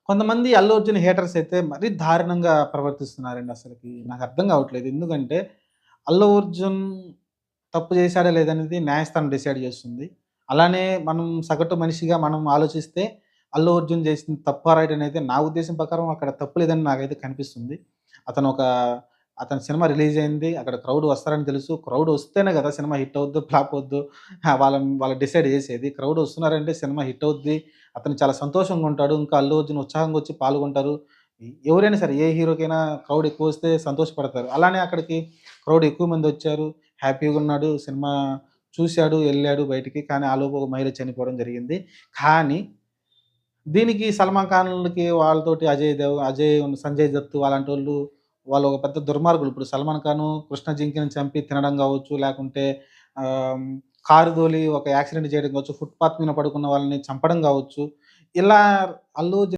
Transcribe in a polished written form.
కొంతమంది 'అల్లు అర్జున్' హేటర్స్ అయితే మరీ దారుణంగా ప్రవర్తిస్తున్నారండి అసలకి. నాకర్థం కావట్లేదు. ఎందుకంటే 'అల్లు అర్జున్' తప్పు చేశాడా లేదనేది న్యాయస్థానం డిసైడ్ చేస్తుంది. అలానే మనం సగటు మనిషిగా మనం ఆలోచిస్తే 'అల్లు అర్జున్' చేసింది తప్పా, రైట్ అనేది నా ఉద్దేశం ప్రకారం అక్కడ తప్పు లేదని నాకైతే కనిపిస్తుంది. అతను ఒక అతని సినిమా రిలీజ్ అయింది. అక్కడ క్రౌడ్ వస్తారని తెలుసు. క్రౌడ్ వస్తేనే కదా సినిమా హిట్ అవుద్దో, ఫ్లాప్ అవుద్దో వాళ్ళు డిసైడ్ చేసేది. క్రౌడ్ వస్తున్నారంటే సినిమా హిట్ అవుద్ది. అతను చాలా సంతోషంగా ఉంటాడు. ఇంకా 'అల్లు అర్జున్' ఉత్సాహంగా వచ్చి పాల్గొంటారు. ఎవరైనా సరే ఏ హీరోకైనా క్రౌడ్ ఎక్కువొస్తే సంతోషపడతారు. అలానే అక్కడికి క్రౌడ్ ఎక్కువ మందొచ్చారు. హ్యాపీగున్నాడు. సినిమా చూసాడు, ఎళ్ళాడు బయటికి. కానీ ఆలోపు ఒక మహిళ చనిపోవడం జరిగింది. కానీ దీనికి 'సల్మాన్ ఖాన్‌లకి' వాళ్ళతోటి 'అజయ్, సంజయ్ దత్' అలాంటోళ్ళు వాళ్ళు ఒక పెద్ద దుర్మార్గులు. ఇప్పుడు 'సల్మాన్ ఖాన్' 'కృష్ణ జింకీని' చంపి తినడం గావచ్చు, లేకుంటే ఆహ్, కారు తోలి ఒక యాక్సిడెంట్ చేయడం గావచ్చు, ఫుట్‌పాత్ మీద పడుకున్న వాళ్ళని చంపడం గావచ్చు. ఇలా 'అల్లు అర్జున్'